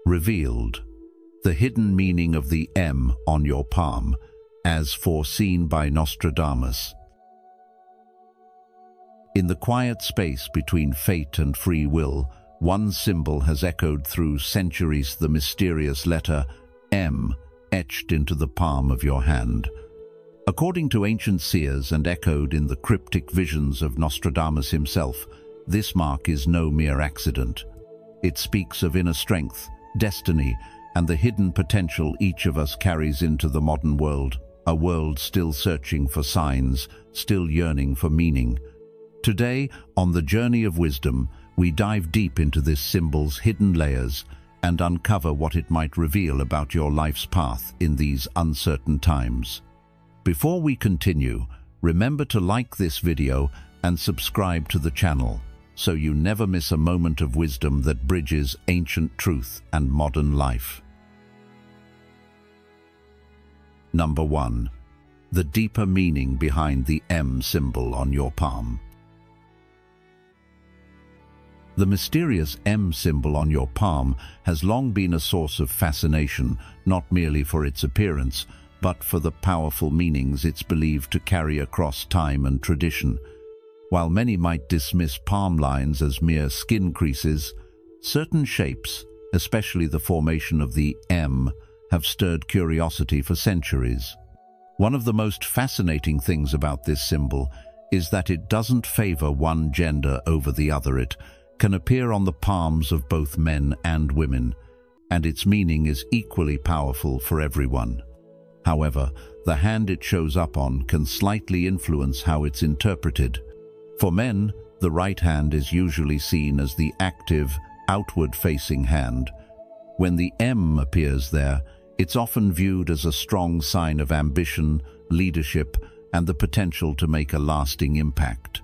Revealed. The hidden meaning of the M on your palm, as foreseen by Nostradamus. In the quiet space between fate and free will, one symbol has echoed through centuries: the mysterious letter M, etched into the palm of your hand. According to ancient seers and echoed in the cryptic visions of Nostradamus himself, this mark is no mere accident. It speaks of inner strength, destiny, and the hidden potential each of us carries into the modern world, a world still searching for signs, still yearning for meaning. Today, on the journey of wisdom, we dive deep into this symbol's hidden layers and uncover what it might reveal about your life's path in these uncertain times. Before we continue, remember to like this video and subscribe to the channel, so you never miss a moment of wisdom that bridges ancient truth and modern life. Number 1. The deeper meaning behind the M symbol on your palm. The mysterious M symbol on your palm has long been a source of fascination, not merely for its appearance, but for the powerful meanings it's believed to carry across time and tradition. While many might dismiss palm lines as mere skin creases, certain shapes, especially the formation of the M, have stirred curiosity for centuries. One of the most fascinating things about this symbol is that it doesn't favor one gender over the other. It can appear on the palms of both men and women, and its meaning is equally powerful for everyone. However, the hand it shows up on can slightly influence how it's interpreted. For men, the right hand is usually seen as the active, outward-facing hand. When the M appears there, it's often viewed as a strong sign of ambition, leadership, and the potential to make a lasting impact.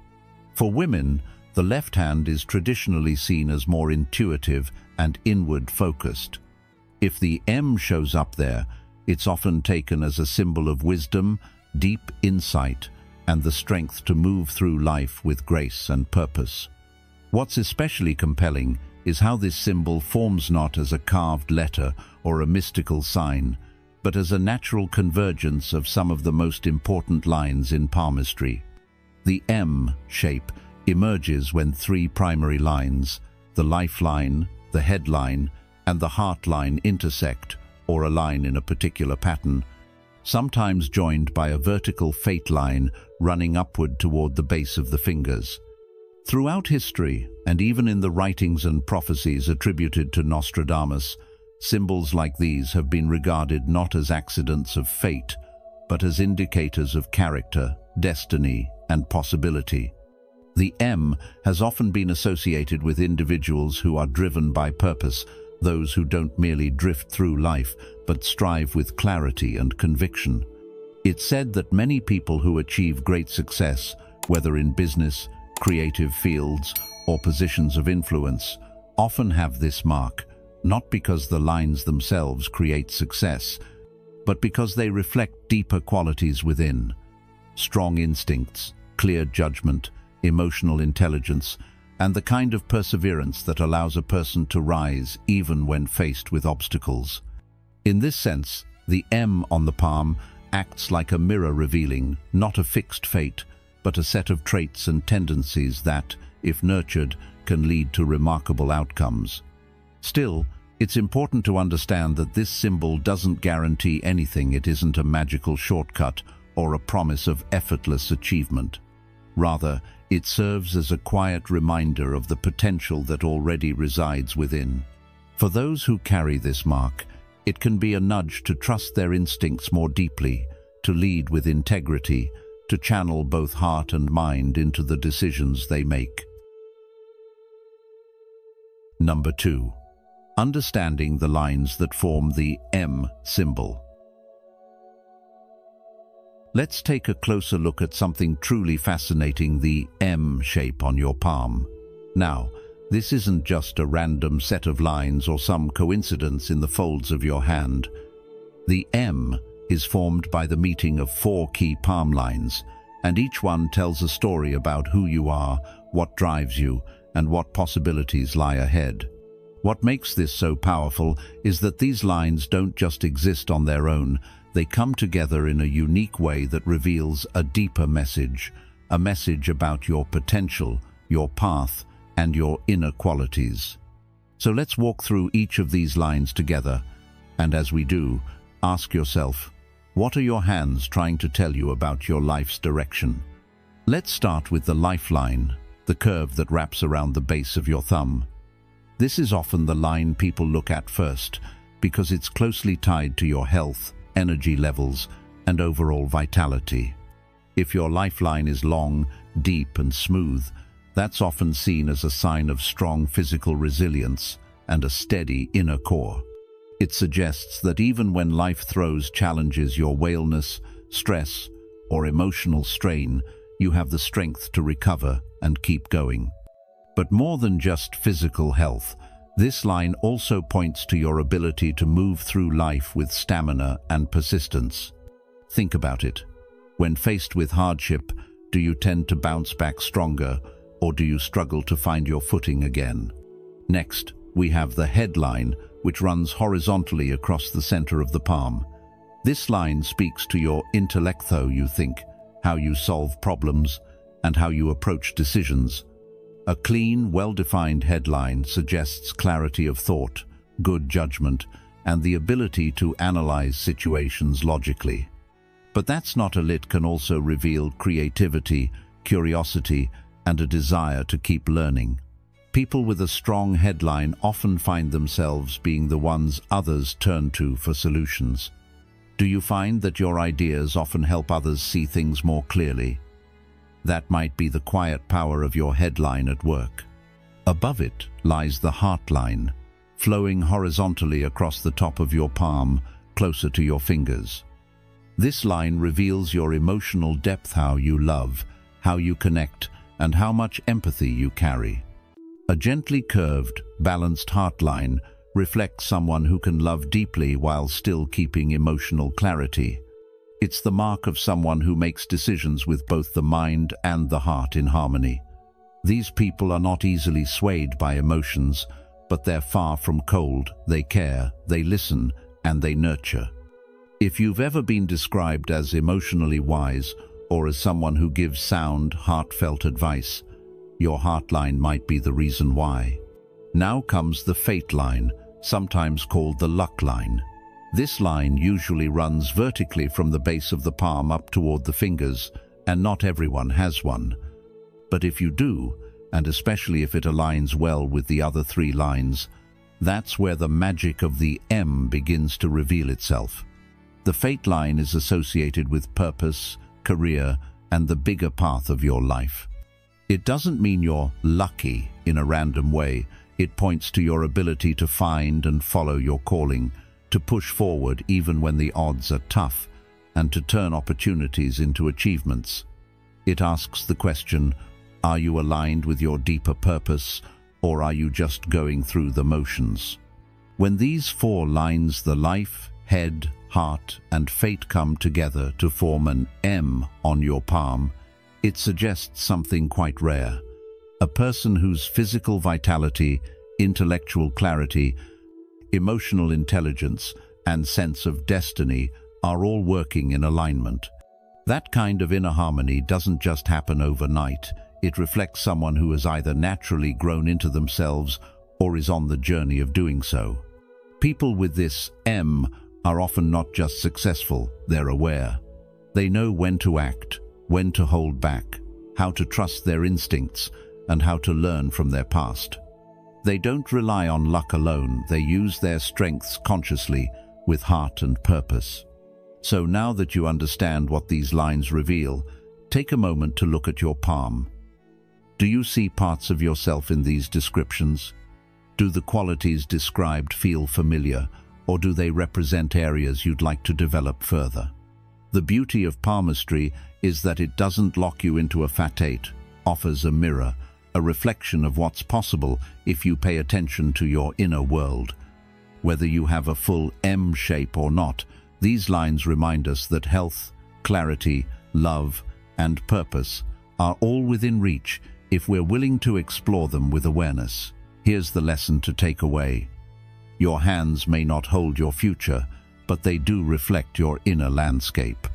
For women, the left hand is traditionally seen as more intuitive and inward-focused. If the M shows up there, it's often taken as a symbol of wisdom, deep insight, and the strength to move through life with grace and purpose. What's especially compelling is how this symbol forms not as a carved letter or a mystical sign, but as a natural convergence of some of the most important lines in palmistry. The M shape emerges when three primary lines, the lifeline, the headline, and the heart line, intersect or align in a particular pattern, sometimes joined by a vertical fate line running upward toward the base of the fingers. Throughout history, and even in the writings and prophecies attributed to Nostradamus, symbols like these have been regarded not as accidents of fate, but as indicators of character, destiny, and possibility. The M has often been associated with individuals who are driven by purpose, those who don't merely drift through life, but strive with clarity and conviction. It's said that many people who achieve great success, whether in business, creative fields, or positions of influence, often have this mark, not because the lines themselves create success, but because they reflect deeper qualities within: strong instincts, clear judgment, emotional intelligence, and the kind of perseverance that allows a person to rise even when faced with obstacles. In this sense, the M on the palm acts like a mirror, revealing not a fixed fate, but a set of traits and tendencies that, if nurtured, can lead to remarkable outcomes. Still, it's important to understand that this symbol doesn't guarantee anything. It isn't a magical shortcut or a promise of effortless achievement. Rather, it serves as a quiet reminder of the potential that already resides within. For those who carry this mark, it can be a nudge to trust their instincts more deeply, to lead with integrity, to channel both heart and mind into the decisions they make. Number 2. Understanding the lines that form the M symbol. Let's take a closer look at something truly fascinating: the M shape on your palm. Now, this isn't just a random set of lines or some coincidence in the folds of your hand. The M is formed by the meeting of 4 key palm lines, and each one tells a story about who you are, what drives you, and what possibilities lie ahead. What makes this so powerful is that these lines don't just exist on their own, they come together in a unique way that reveals a deeper message, a message about your potential, your path, and your inner qualities. So let's walk through each of these lines together, and as we do, ask yourself, what are your hands trying to tell you about your life's direction? Let's start with the lifeline, the curve that wraps around the base of your thumb. This is often the line people look at first, because it's closely tied to your health, energy levels, and overall vitality. If your lifeline is long, deep, and smooth, that's often seen as a sign of strong physical resilience and a steady inner core. It suggests that even when life throws challenges your wellness, stress, or emotional strain, you have the strength to recover and keep going. But more than just physical health, this line also points to your ability to move through life with stamina and persistence. Think about it. When faced with hardship, do you tend to bounce back stronger, or do you struggle to find your footing again? Next, we have the headline, which runs horizontally across the center of the palm. This line speaks to your intellect, how you think, how you solve problems, and how you approach decisions. A clean, well-defined headline suggests clarity of thought, good judgment, and the ability to analyze situations logically. But that's not all. It can also reveal creativity, curiosity, and a desire to keep learning. People with a strong headline often find themselves being the ones others turn to for solutions. Do you find that your ideas often help others see things more clearly? That might be the quiet power of your headline at work. Above it lies the heart line, flowing horizontally across the top of your palm, closer to your fingers. This line reveals your emotional depth, how you love, how you connect, and how much empathy you carry. A gently curved, balanced heart line reflects someone who can love deeply while still keeping emotional clarity. It's the mark of someone who makes decisions with both the mind and the heart in harmony. These people are not easily swayed by emotions, but they're far from cold. They care, they listen, and they nurture. If you've ever been described as emotionally wise or as someone who gives sound, heartfelt advice, your heart line might be the reason why. Now comes the fate line, sometimes called the luck line. This line usually runs vertically from the base of the palm up toward the fingers, and not everyone has one. But if you do, and especially if it aligns well with the other three lines, that's where the magic of the M begins to reveal itself. The fate line is associated with purpose, career, and the bigger path of your life. It doesn't mean you're lucky in a random way. It points to your ability to find and follow your calling, to push forward even when the odds are tough, and to turn opportunities into achievements. It asks the question, are you aligned with your deeper purpose, or are you just going through the motions? When these four lines, the life, head, heart, and fate, come together to form an M on your palm, it suggests something quite rare. A person whose physical vitality, intellectual clarity, emotional intelligence, and sense of destiny are all working in alignment. That kind of inner harmony doesn't just happen overnight. It reflects someone who has either naturally grown into themselves or is on the journey of doing so. People with this M are often not just successful, they're aware. They know when to act, when to hold back, how to trust their instincts, and how to learn from their past. They don't rely on luck alone, they use their strengths consciously, with heart and purpose. So now that you understand what these lines reveal, take a moment to look at your palm. Do you see parts of yourself in these descriptions? Do the qualities described feel familiar, or do they represent areas you'd like to develop further? The beauty of palmistry is that it doesn't lock you into a fatate, offers a mirror, a reflection of what's possible if you pay attention to your inner world. Whether you have a full M shape or not, these lines remind us that health, clarity, love, and purpose are all within reach if we're willing to explore them with awareness. Here's the lesson to take away. Your hands may not hold your future, but they do reflect your inner landscape.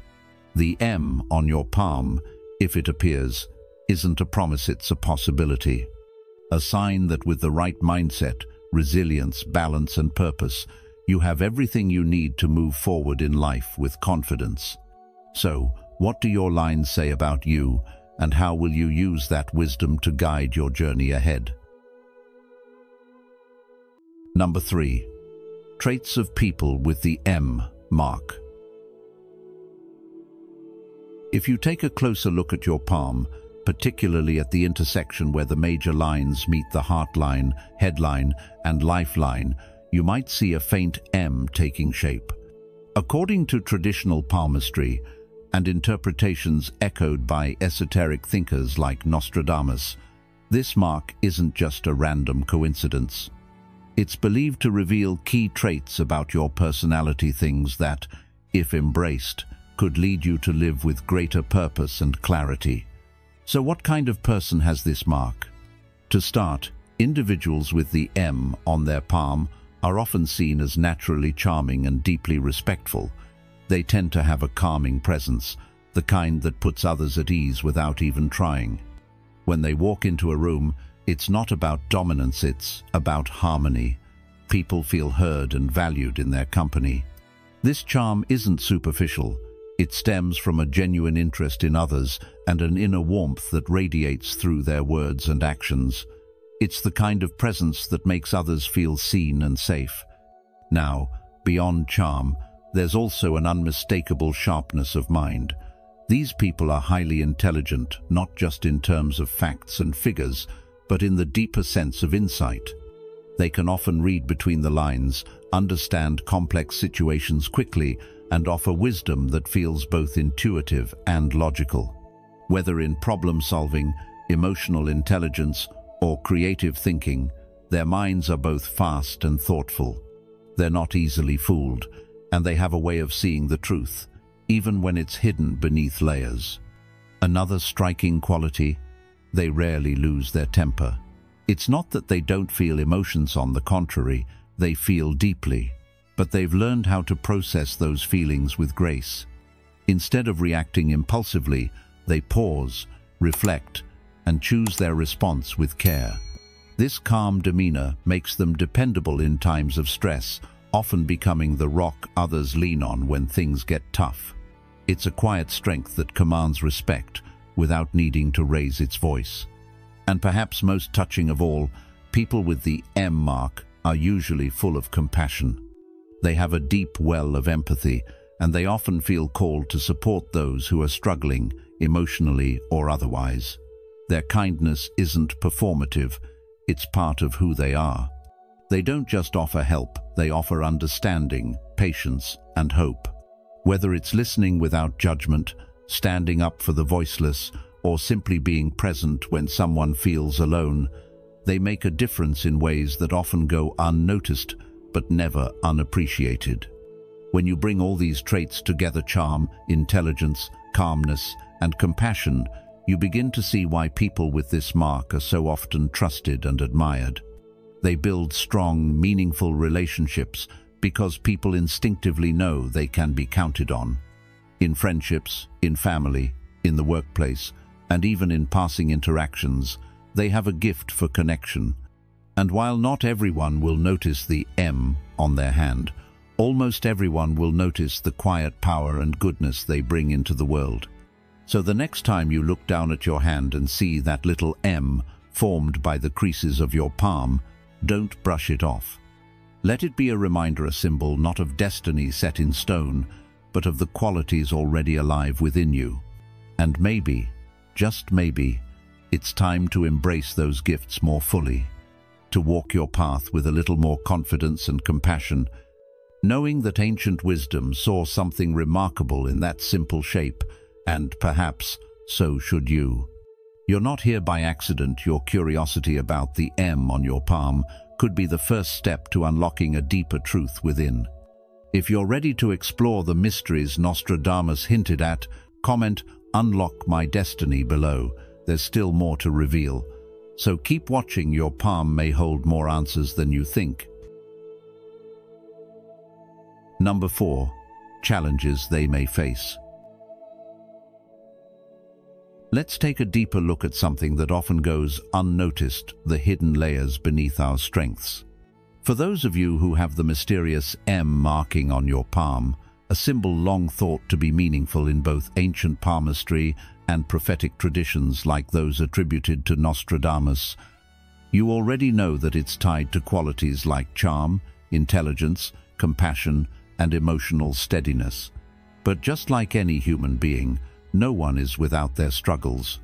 The M on your palm, if it appears, isn't a promise, it's a possibility. A sign that with the right mindset, resilience, balance and purpose, you have everything you need to move forward in life with confidence. So, what do your lines say about you, and how will you use that wisdom to guide your journey ahead? Number 3. Traits of people with the M mark. If you take a closer look at your palm, particularly at the intersection where the major lines meet the heart line, headline, and lifeline, you might see a faint M taking shape. According to traditional palmistry and interpretations echoed by esoteric thinkers like Nostradamus, this mark isn't just a random coincidence. It's believed to reveal key traits about your personality, things that, if embraced, could lead you to live with greater purpose and clarity. So what kind of person has this mark? To start, individuals with the M on their palm are often seen as naturally charming and deeply respectful. They tend to have a calming presence, the kind that puts others at ease without even trying. When they walk into a room, it's not about dominance, it's about harmony. People feel heard and valued in their company. This charm isn't superficial. It stems from a genuine interest in others and an inner warmth that radiates through their words and actions. It's the kind of presence that makes others feel seen and safe. Now, beyond charm, there's also an unmistakable sharpness of mind. These people are highly intelligent, not just in terms of facts and figures, but in the deeper sense of insight. They can often read between the lines, understand complex situations quickly, and offer wisdom that feels both intuitive and logical. Whether in problem-solving, emotional intelligence, or creative thinking, their minds are both fast and thoughtful. They're not easily fooled, and they have a way of seeing the truth, even when it's hidden beneath layers. Another striking quality: they rarely lose their temper. It's not that they don't feel emotions, on the contrary, they feel deeply. But they've learned how to process those feelings with grace. Instead of reacting impulsively, they pause, reflect, and choose their response with care. This calm demeanor makes them dependable in times of stress, often becoming the rock others lean on when things get tough. It's a quiet strength that commands respect without needing to raise its voice. And perhaps most touching of all, people with the M mark are usually full of compassion. They have a deep well of empathy, and they often feel called to support those who are struggling, emotionally or otherwise. Their kindness isn't performative, it's part of who they are. They don't just offer help, they offer understanding, patience, and hope. Whether it's listening without judgment, standing up for the voiceless, or simply being present when someone feels alone, they make a difference in ways that often go unnoticed, but never unappreciated. When you bring all these traits together, charm, intelligence, calmness, and compassion, you begin to see why people with this mark are so often trusted and admired. They build strong, meaningful relationships because people instinctively know they can be counted on. In friendships, in family, in the workplace, and even in passing interactions, they have a gift for connection. And while not everyone will notice the M on their hand, almost everyone will notice the quiet power and goodness they bring into the world. So the next time you look down at your hand and see that little M formed by the creases of your palm, don't brush it off. Let it be a reminder, a symbol not of destiny set in stone, but of the qualities already alive within you. And maybe, just maybe, it's time to embrace those gifts more fully, to walk your path with a little more confidence and compassion, knowing that ancient wisdom saw something remarkable in that simple shape, and perhaps so should you. You're not here by accident. Your curiosity about the M on your palm could be the first step to unlocking a deeper truth within. If you're ready to explore the mysteries Nostradamus hinted at, comment "Unlock my destiny" below. There's still more to reveal. So keep watching, your palm may hold more answers than you think. Number 4. Challenges they may face. Let's take a deeper look at something that often goes unnoticed, the hidden layers beneath our strengths. For those of you who have the mysterious M marking on your palm, a symbol long thought to be meaningful in both ancient palmistry and prophetic traditions like those attributed to Nostradamus, you already know that it's tied to qualities like charm, intelligence, compassion, and emotional steadiness. But just like any human being, no one is without their struggles.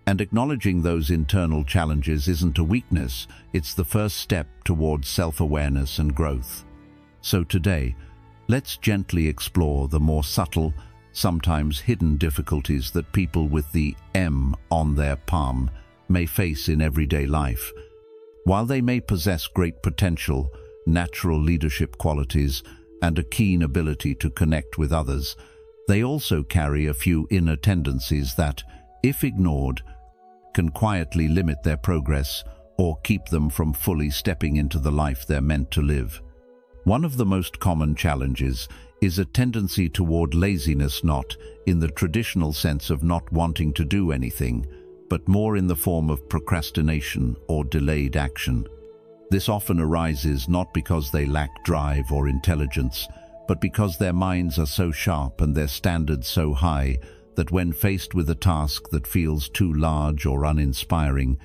And acknowledging those internal challenges isn't a weakness, it's the first step towards self-awareness and growth. So today, let's gently explore the more subtle, sometimes hidden difficulties that people with the M on their palm may face in everyday life. While they may possess great potential, natural leadership qualities, and a keen ability to connect with others, they also carry a few inner tendencies that, if ignored, can quietly limit their progress or keep them from fully stepping into the life they're meant to live. One of the most common challenges is a tendency toward laziness, not in the traditional sense of not wanting to do anything, but more in the form of procrastination or delayed action. This often arises not because they lack drive or intelligence, but because their minds are so sharp and their standards so high that when faced with a task that feels too large or uninspiring,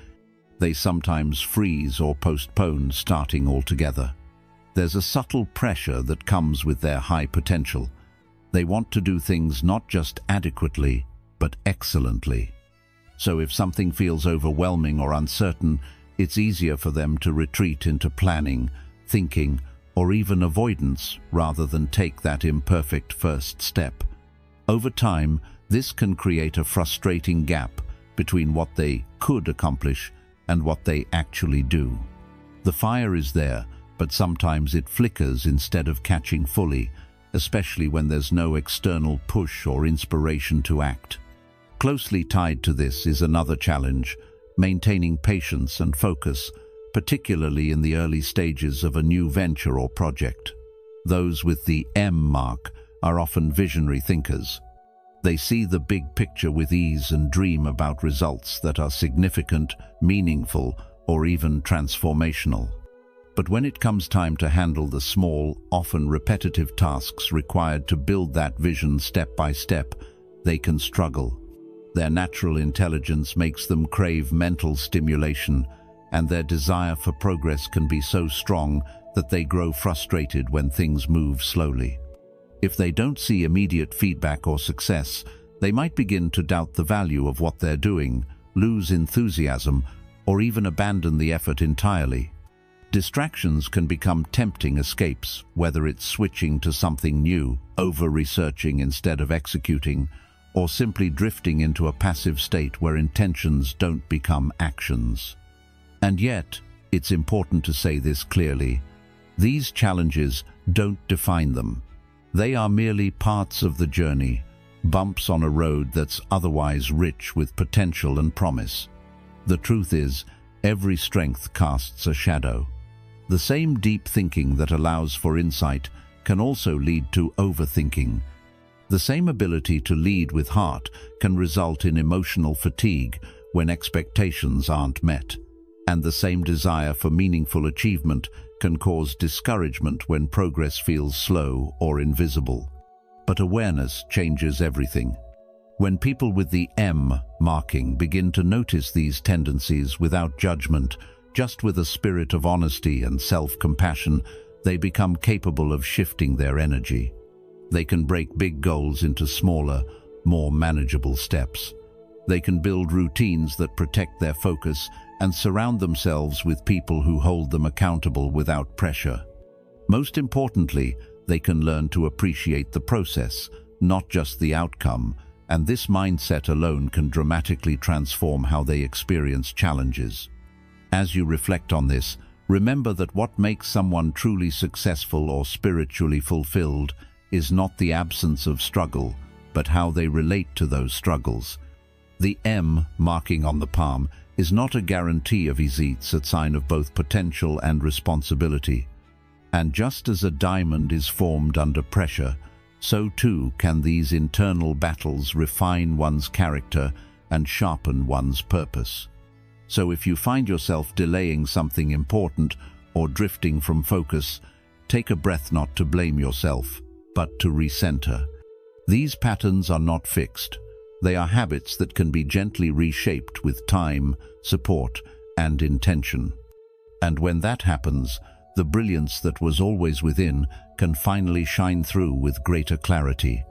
they sometimes freeze or postpone starting altogether. There's a subtle pressure that comes with their high potential. They want to do things not just adequately, but excellently. So if something feels overwhelming or uncertain, it's easier for them to retreat into planning, thinking, or even avoidance rather than take that imperfect first step. Over time, this can create a frustrating gap between what they could accomplish and what they actually do. The fire is there, but sometimes it flickers instead of catching fully, especially when there's no external push or inspiration to act. Closely tied to this is another challenge: maintaining patience and focus, particularly in the early stages of a new venture or project. Those with the M mark are often visionary thinkers. They see the big picture with ease and dream about results that are significant, meaningful, or even transformational. But when it comes time to handle the small, often repetitive tasks required to build that vision step by step, they can struggle. Their natural intelligence makes them crave mental stimulation, and their desire for progress can be so strong that they grow frustrated when things move slowly. If they don't see immediate feedback or success, they might begin to doubt the value of what they're doing, lose enthusiasm, or even abandon the effort entirely. Distractions can become tempting escapes, whether it's switching to something new, over-researching instead of executing, or simply drifting into a passive state where intentions don't become actions. And yet, it's important to say this clearly: these challenges don't define them. They are merely parts of the journey, bumps on a road that's otherwise rich with potential and promise. The truth is, every strength casts a shadow. The same deep thinking that allows for insight can also lead to overthinking. The same ability to lead with heart can result in emotional fatigue when expectations aren't met. And the same desire for meaningful achievement can cause discouragement when progress feels slow or invisible. But awareness changes everything. When people with the M marking begin to notice these tendencies without judgment, just with a spirit of honesty and self-compassion, they become capable of shifting their energy. They can break big goals into smaller, more manageable steps. They can build routines that protect their focus and surround themselves with people who hold them accountable without pressure. Most importantly, they can learn to appreciate the process, not just the outcome, and this mindset alone can dramatically transform how they experience challenges. As you reflect on this, remember that what makes someone truly successful or spiritually fulfilled is not the absence of struggle, but how they relate to those struggles. The M marking on the palm is not a guarantee of ease. It's a sign of both potential and responsibility. And just as a diamond is formed under pressure, so too can these internal battles refine one's character and sharpen one's purpose. So if you find yourself delaying something important or drifting from focus, take a breath, not to blame yourself, but to recenter. These patterns are not fixed. They are habits that can be gently reshaped with time, support, and intention. And when that happens, the brilliance that was always within can finally shine through with greater clarity.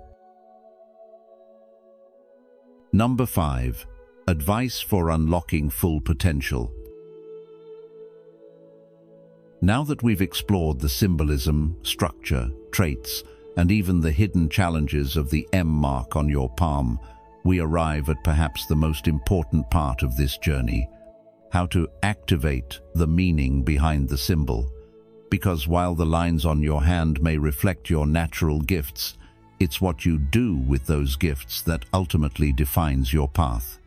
Number 5. Advice for unlocking full potential. Now that we've explored the symbolism, structure, traits, and even the hidden challenges of the M mark on your palm, we arrive at perhaps the most important part of this journey: how to activate the meaning behind the symbol. Because while the lines on your hand may reflect your natural gifts, it's what you do with those gifts that ultimately defines your path.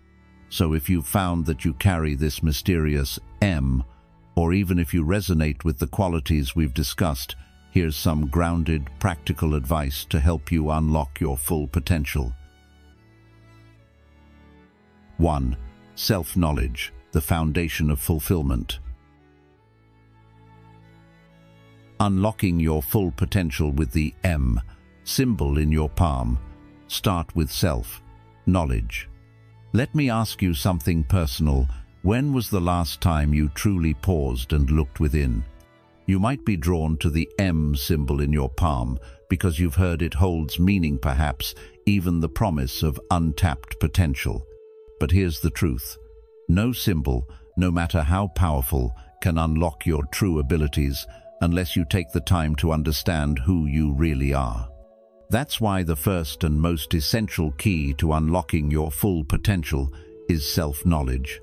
So if you've found that you carry this mysterious M, or even if you resonate with the qualities we've discussed, here's some grounded, practical advice to help you unlock your full potential. 1. Self-knowledge, the foundation of fulfillment. Unlocking your full potential with the M symbol in your palm. Start with self-knowledge. Let me ask you something personal. When was the last time you truly paused and looked within? You might be drawn to the M symbol in your palm because you've heard it holds meaning, perhaps even the promise of untapped potential. But here's the truth. No symbol, no matter how powerful, can unlock your true abilities unless you take the time to understand who you really are. That's why the first and most essential key to unlocking your full potential is self-knowledge.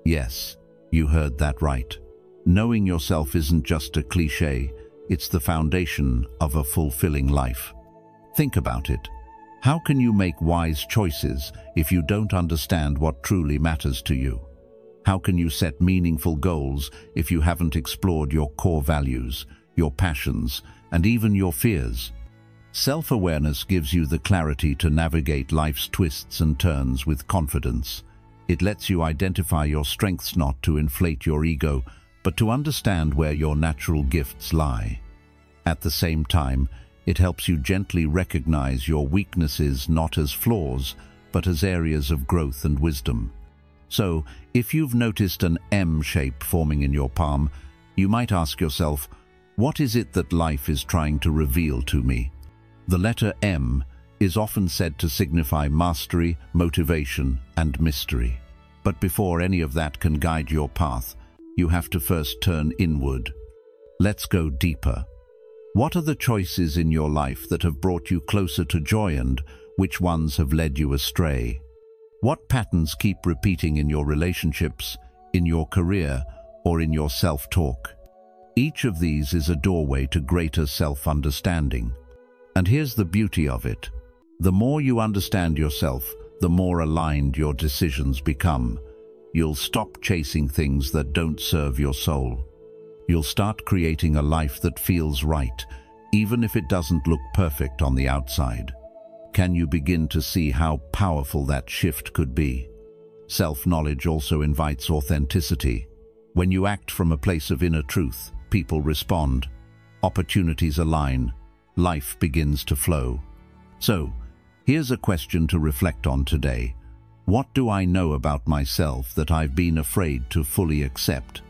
Yes, you heard that right. Knowing yourself isn't just a cliché, it's the foundation of a fulfilling life. Think about it. How can you make wise choices if you don't understand what truly matters to you? How can you set meaningful goals if you haven't explored your core values, your passions, and even your fears? Self-awareness gives you the clarity to navigate life's twists and turns with confidence. It lets you identify your strengths, not to inflate your ego, but to understand where your natural gifts lie. At the same time, it helps you gently recognize your weaknesses not as flaws, but as areas of growth and wisdom. So, if you've noticed an M shape forming in your palm, you might ask yourself, what is it that life is trying to reveal to me? The letter M is often said to signify mastery, motivation, and mystery. But before any of that can guide your path, you have to first turn inward. Let's go deeper. What are the choices in your life that have brought you closer to joy, and which ones have led you astray? What patterns keep repeating in your relationships, in your career, or in your self-talk? Each of these is a doorway to greater self-understanding. And here's the beauty of it. The more you understand yourself, the more aligned your decisions become. You'll stop chasing things that don't serve your soul. You'll start creating a life that feels right, even if it doesn't look perfect on the outside. Can you begin to see how powerful that shift could be? Self-knowledge also invites authenticity. When you act from a place of inner truth, people respond, opportunities align, life begins to flow. So, here's a question to reflect on today. What do I know about myself that I've been afraid to fully accept?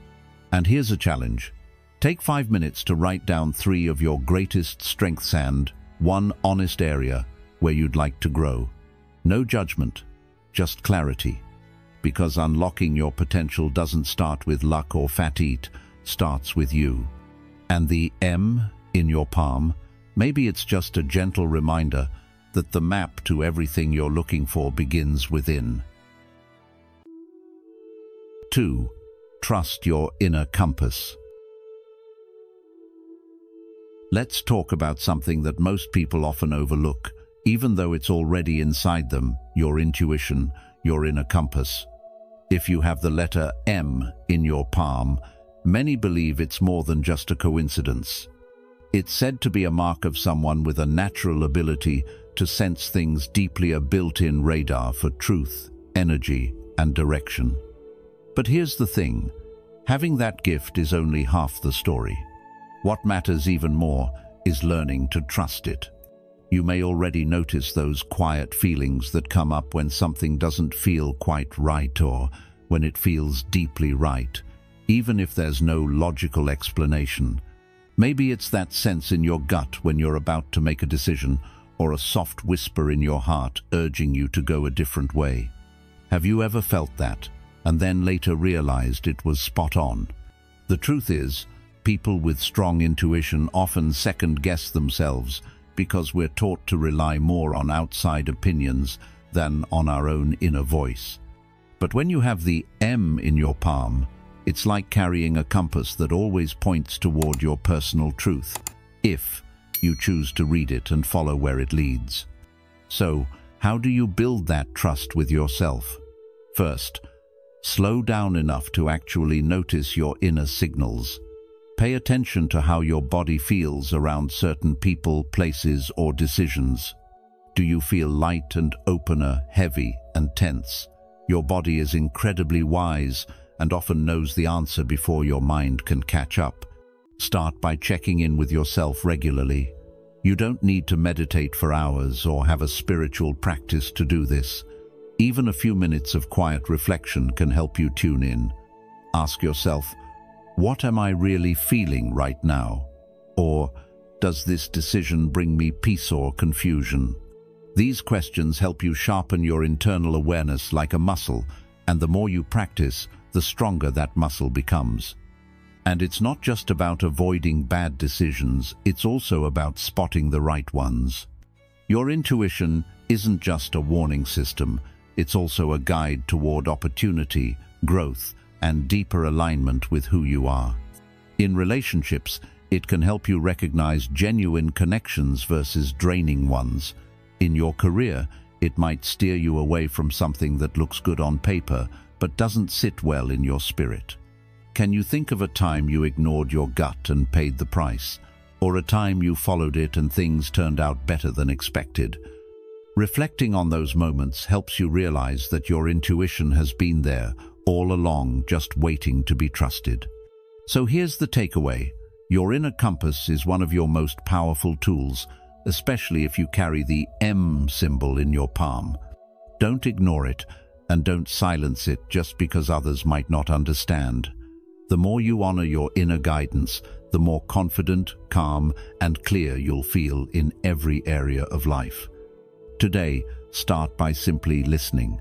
And here's a challenge. Take 5 minutes to write down 3 of your greatest strengths and 1 honest area where you'd like to grow. No judgment, just clarity. Because unlocking your potential doesn't start with luck or fate, starts with you. And the M in your palm, maybe it's just a gentle reminder that the map to everything you're looking for begins within. 2. Trust your inner compass. Let's talk about something that most people often overlook, even though it's already inside them: your intuition, your inner compass. If you have the letter M in your palm, many believe it's more than just a coincidence. It's said to be a mark of someone with a natural ability to sense things deeply, a built-in radar for truth, energy, and direction. But here's the thing, having that gift is only half the story. What matters even more is learning to trust it. You may already notice those quiet feelings that come up when something doesn't feel quite right or when it feels deeply right, even if there's no logical explanation. Maybe it's that sense in your gut when you're about to make a decision, or a soft whisper in your heart urging you to go a different way. Have you ever felt that, and then later realized it was spot on? The truth is, people with strong intuition often second-guess themselves because we're taught to rely more on outside opinions than on our own inner voice. But when you have the M in your palm, it's like carrying a compass that always points toward your personal truth, if you choose to read it and follow where it leads. So, how do you build that trust with yourself? First, slow down enough to actually notice your inner signals. Pay attention to how your body feels around certain people, places, or decisions. Do you feel light and opener, heavy and tense? Your body is incredibly wise and often knows the answer before your mind can catch up. Start by checking in with yourself regularly. You don't need to meditate for hours or have a spiritual practice to do this. Even a few minutes of quiet reflection can help you tune in. Ask yourself, what am I really feeling right now? Or, does this decision bring me peace or confusion? These questions help you sharpen your internal awareness like a muscle, and the more you practice, the stronger that muscle becomes. And it's not just about avoiding bad decisions, it's also about spotting the right ones. Your intuition isn't just a warning system, it's also a guide toward opportunity, growth, and deeper alignment with who you are. In relationships, it can help you recognize genuine connections versus draining ones. In your career, it might steer you away from something that looks good on paper but doesn't sit well in your spirit. Can you think of a time you ignored your gut and paid the price? Or a time you followed it and things turned out better than expected? Reflecting on those moments helps you realize that your intuition has been there all along, just waiting to be trusted. So here's the takeaway. Your inner compass is one of your most powerful tools, especially if you carry the M symbol in your palm. Don't ignore it, and don't silence it just because others might not understand. The more you honor your inner guidance, the more confident, calm, and clear you'll feel in every area of life. Today, start by simply listening.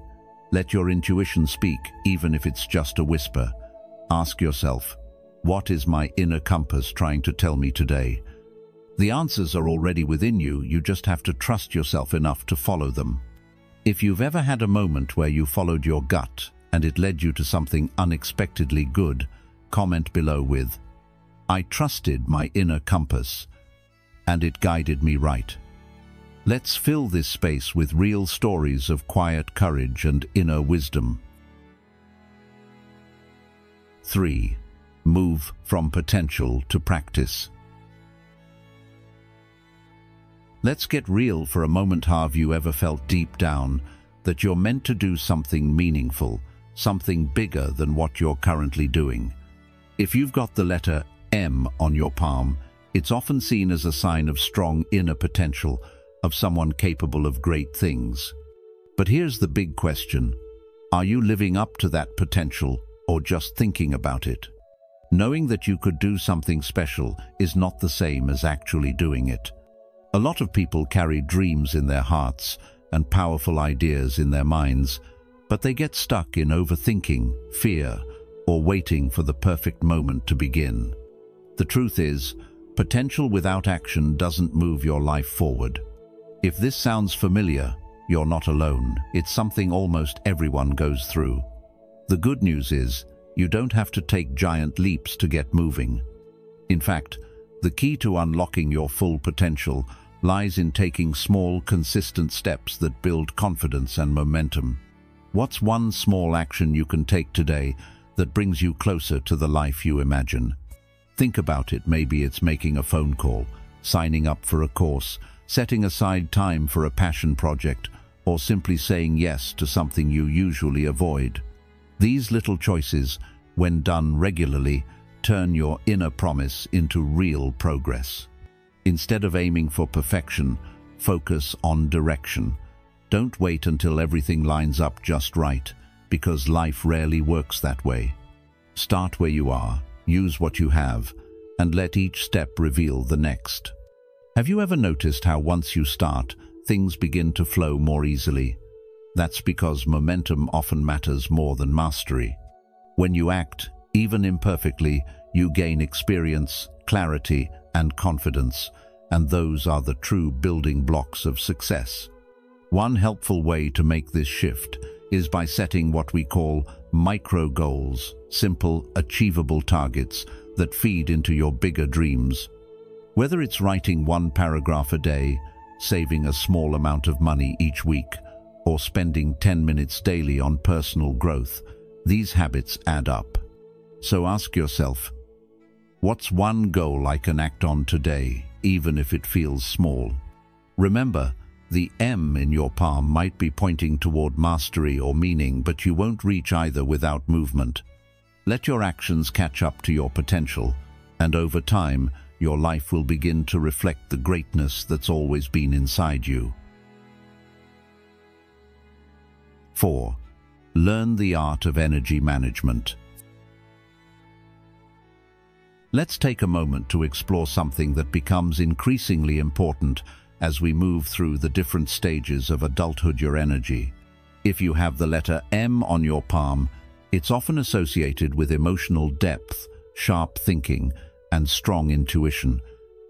Let your intuition speak, even if it's just a whisper. Ask yourself, what is my inner compass trying to tell me today? The answers are already within you, you just have to trust yourself enough to follow them. If you've ever had a moment where you followed your gut and it led you to something unexpectedly good, comment below with, I trusted my inner compass, and it guided me right. Let's fill this space with real stories of quiet courage and inner wisdom. 3. Move from potential to practice. Let's get real for a moment. Have you ever felt deep down that you're meant to do something meaningful, something bigger than what you're currently doing? If you've got the letter M on your palm, it's often seen as a sign of strong inner potential, of someone capable of great things. But here's the big question. Are you living up to that potential or just thinking about it? Knowing that you could do something special is not the same as actually doing it. A lot of people carry dreams in their hearts and powerful ideas in their minds, but they get stuck in overthinking, fear, or waiting for the perfect moment to begin. The truth is, potential without action doesn't move your life forward. If this sounds familiar, you're not alone. It's something almost everyone goes through. The good news is, you don't have to take giant leaps to get moving. In fact, the key to unlocking your full potential lies in taking small, consistent steps that build confidence and momentum. What's one small action you can take today that brings you closer to the life you imagine? Think about it. Maybe it's making a phone call, signing up for a course, setting aside time for a passion project, or simply saying yes to something you usually avoid. These little choices, when done regularly, turn your inner promise into real progress. Instead of aiming for perfection, focus on direction. Don't wait until everything lines up just right, because life rarely works that way. Start where you are, use what you have, and let each step reveal the next. Have you ever noticed how once you start, things begin to flow more easily? That's because momentum often matters more than mastery. When you act, even imperfectly, you gain experience, clarity, and confidence, and those are the true building blocks of success. One helpful way to make this shift is by setting what we call micro goals, simple, achievable targets that feed into your bigger dreams. Whether it's writing one paragraph a day, saving a small amount of money each week, or spending 10 minutes daily on personal growth, these habits add up. So ask yourself, what's one goal I can act on today, even if it feels small? Remember, the M in your palm might be pointing toward mastery or meaning, but you won't reach either without movement. Let your actions catch up to your potential, and over time, your life will begin to reflect the greatness that's always been inside you. 4. Learn the art of energy management. Let's take a moment to explore something that becomes increasingly important as we move through the different stages of adulthood: your energy. If you have the letter M on your palm, it's often associated with emotional depth, sharp thinking, and strong intuition.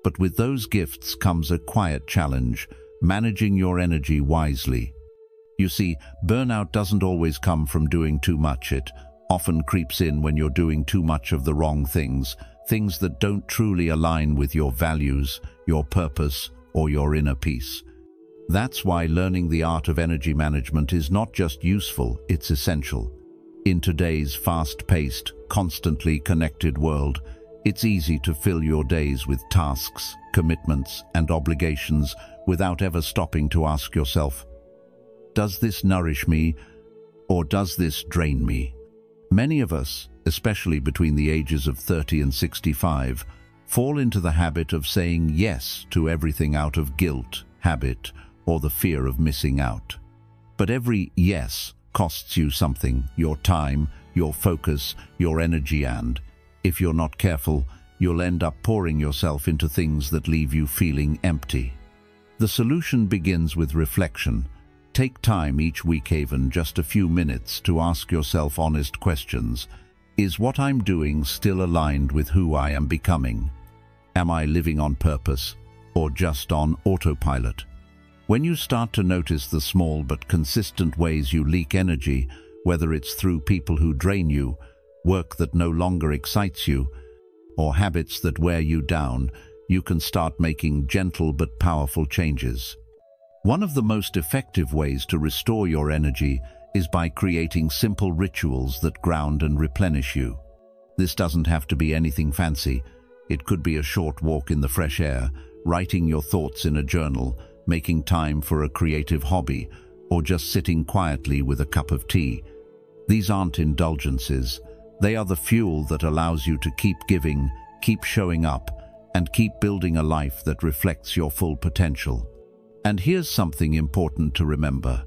But with those gifts comes a quiet challenge: managing your energy wisely. You see, burnout doesn't always come from doing too much. It often creeps in when you're doing too much of the wrong things, things that don't truly align with your values, your purpose, or your inner peace. That's why learning the art of energy management is not just useful, it's essential. In today's fast-paced, constantly connected world, it's easy to fill your days with tasks, commitments, and obligations without ever stopping to ask yourself, does this nourish me, or does this drain me? Many of us, especially between the ages of 30 and 65, fall into the habit of saying yes to everything out of guilt, habit, or the fear of missing out. But every yes costs you something: your time, your focus, your energy, and, if you're not careful, you'll end up pouring yourself into things that leave you feeling empty. The solution begins with reflection. Take time each week, even just a few minutes, to ask yourself honest questions. Is what I'm doing still aligned with who I am becoming? Am I living on purpose, or just on autopilot? When you start to notice the small but consistent ways you leak energy, whether it's through people who drain you, work that no longer excites you, or habits that wear you down, you can start making gentle but powerful changes. One of the most effective ways to restore your energy is by creating simple rituals that ground and replenish you. This doesn't have to be anything fancy. It could be a short walk in the fresh air, writing your thoughts in a journal, making time for a creative hobby, or just sitting quietly with a cup of tea. These aren't indulgences. They are the fuel that allows you to keep giving, keep showing up, and keep building a life that reflects your full potential. And here's something important to remember.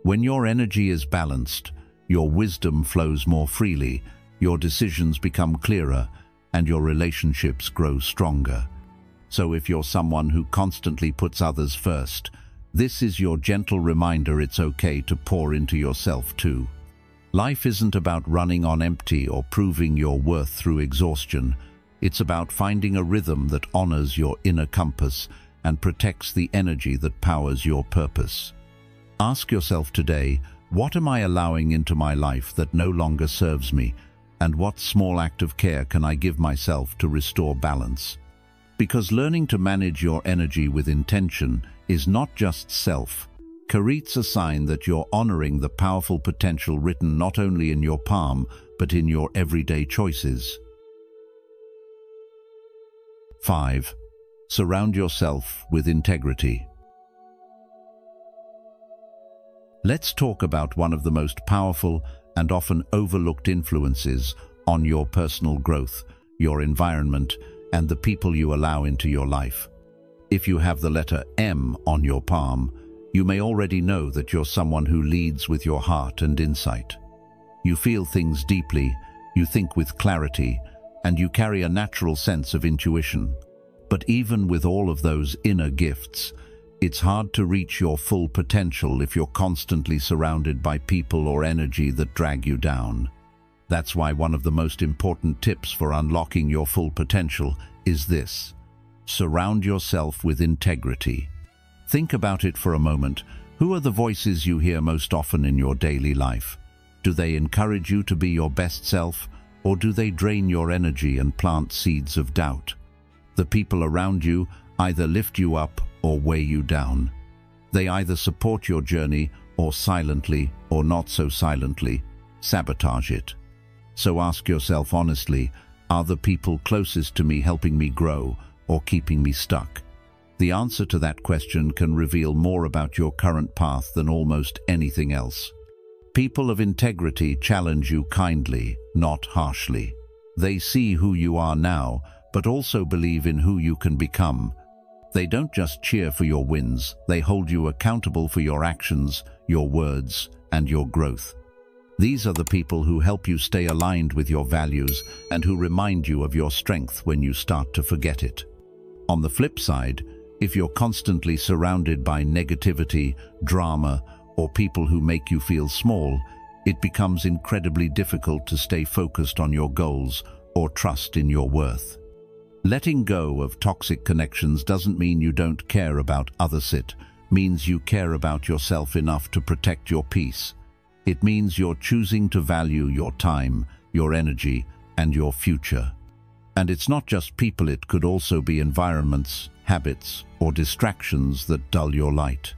When your energy is balanced, your wisdom flows more freely, your decisions become clearer, and your relationships grow stronger. So if you're someone who constantly puts others first, this is your gentle reminder it's okay to pour into yourself too. Life isn't about running on empty or proving your worth through exhaustion. It's about finding a rhythm that honors your inner compass and protects the energy that powers your purpose. Ask yourself today, what am I allowing into my life that no longer serves me? And what small act of care can I give myself to restore balance? Because learning to manage your energy with intention is not just self-care, Karit's a sign that you're honoring the powerful potential written not only in your palm, but in your everyday choices. 5. Surround yourself with integrity. Let's talk about one of the most powerful and often overlooked influences on your personal growth, your environment, and the people you allow into your life. If you have the letter M on your palm, you may already know that you're someone who leads with your heart and insight. You feel things deeply, you think with clarity, and you carry a natural sense of intuition. But even with all of those inner gifts, it's hard to reach your full potential if you're constantly surrounded by people or energy that drag you down. That's why one of the most important tips for unlocking your full potential is this: surround yourself with integrity. Think about it for a moment. Who are the voices you hear most often in your daily life? Do they encourage you to be your best self, or do they drain your energy and plant seeds of doubt? The people around you either lift you up or weigh you down. They either support your journey or silently, or not so silently, sabotage it. So ask yourself honestly, are the people closest to me helping me grow or keeping me stuck? The answer to that question can reveal more about your current path than almost anything else. People of integrity challenge you kindly, not harshly. They see who you are now, but also believe in who you can become. They don't just cheer for your wins, they hold you accountable for your actions, your words, and your growth. These are the people who help you stay aligned with your values and who remind you of your strength when you start to forget it. On the flip side, if you're constantly surrounded by negativity, drama, or people who make you feel small, it becomes incredibly difficult to stay focused on your goals or trust in your worth. Letting go of toxic connections doesn't mean you don't care about others. It means you care about yourself enough to protect your peace. It means you're choosing to value your time, your energy, and your future. And it's not just people, it could also be environments, habits, or distractions that dull your light.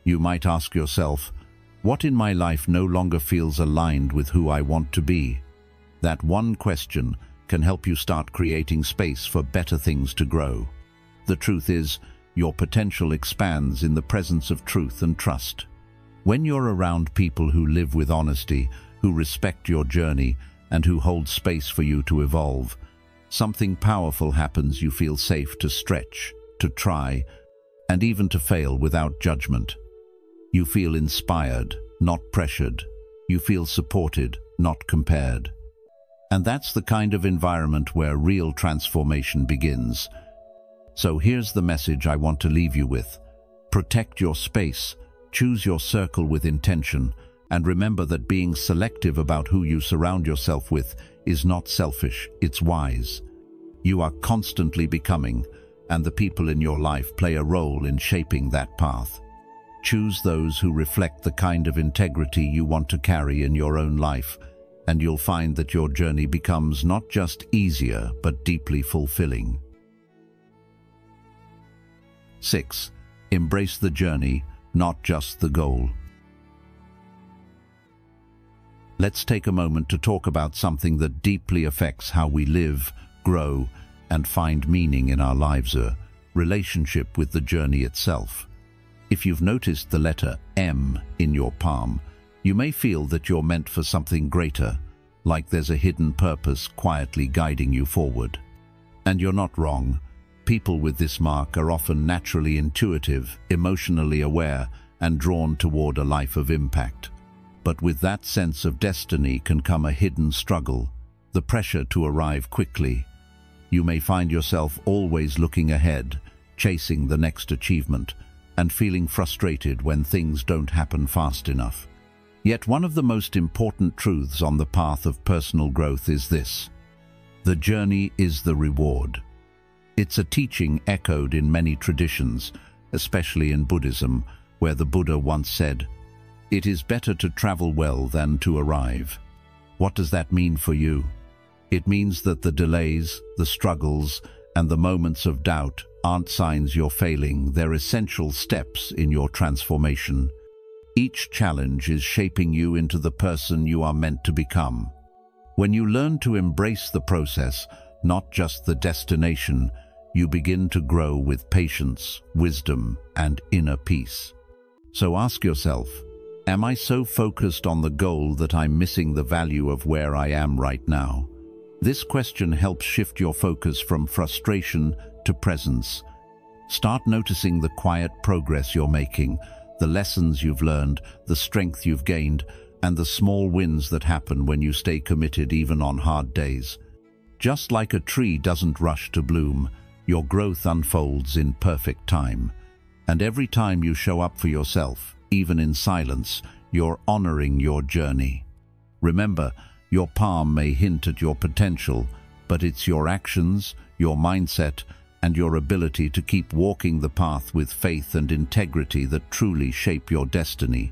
You might ask yourself, what in my life no longer feels aligned with who I want to be? That one question can help you start creating space for better things to grow. The truth is, your potential expands in the presence of truth and trust. When you're around people who live with honesty, who respect your journey, and who hold space for you to evolve, something powerful happens. You feel safe to stretch, to try, and even to fail without judgment. You feel inspired, not pressured. You feel supported, not compared. And that's the kind of environment where real transformation begins. So here's the message I want to leave you with. Protect your space, choose your circle with intention, and remember that being selective about who you surround yourself with is not selfish, it's wise. You are constantly becoming, and the people in your life play a role in shaping that path. Choose those who reflect the kind of integrity you want to carry in your own life, and you'll find that your journey becomes not just easier, but deeply fulfilling. 6. Embrace the journey, not just the goal. Let's take a moment to talk about something that deeply affects how we live, grow, and find meaning in our lives: a relationship with the journey itself. If you've noticed the letter M in your palm, you may feel that you're meant for something greater, like there's a hidden purpose quietly guiding you forward. And you're not wrong. People with this mark are often naturally intuitive, emotionally aware, and drawn toward a life of impact. But with that sense of destiny can come a hidden struggle, the pressure to arrive quickly. You may find yourself always looking ahead, chasing the next achievement, and feeling frustrated when things don't happen fast enough. Yet one of the most important truths on the path of personal growth is this: the journey is the reward. It's a teaching echoed in many traditions, especially in Buddhism, where the Buddha once said, "It is better to travel well than to arrive." What does that mean for you? It means that the delays, the struggles, and the moments of doubt aren't signs you're failing, they're essential steps in your transformation. Each challenge is shaping you into the person you are meant to become. When you learn to embrace the process, not just the destination, you begin to grow with patience, wisdom, and inner peace. So ask yourself, am I so focused on the goal that I'm missing the value of where I am right now? This question helps shift your focus from frustration to presence. Start noticing the quiet progress you're making, the lessons you've learned, the strength you've gained, and the small wins that happen when you stay committed even on hard days. Just like a tree doesn't rush to bloom, your growth unfolds in perfect time. And every time you show up for yourself, even in silence, you're honoring your journey. Remember, your palm may hint at your potential, but it's your actions, your mindset, and your ability to keep walking the path with faith and integrity that truly shape your destiny.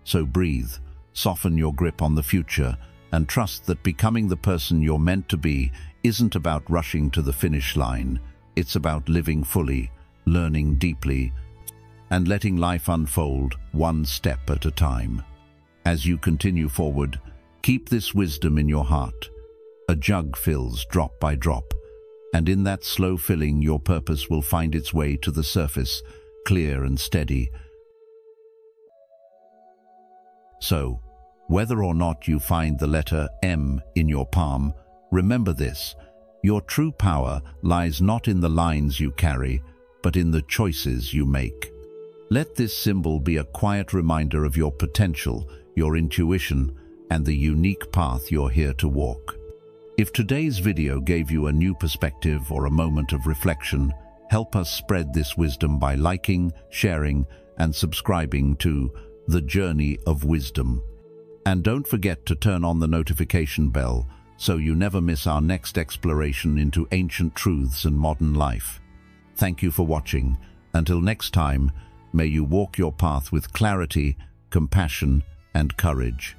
So breathe, soften your grip on the future, and trust that becoming the person you're meant to be isn't about rushing to the finish line. It's about living fully, learning deeply, and letting life unfold one step at a time. As you continue forward, keep this wisdom in your heart. A jug fills drop by drop, and in that slow filling, your purpose will find its way to the surface, clear and steady. So, whether or not you find the letter M in your palm, remember this: your true power lies not in the lines you carry, but in the choices you make. Let this symbol be a quiet reminder of your potential, your intuition, and the unique path you're here to walk. If today's video gave you a new perspective or a moment of reflection, help us spread this wisdom by liking, sharing, and subscribing to The Journey of Wisdom. And don't forget to turn on the notification bell so you never miss our next exploration into ancient truths and modern life. Thank you for watching. Until next time, may you walk your path with clarity, compassion, and courage.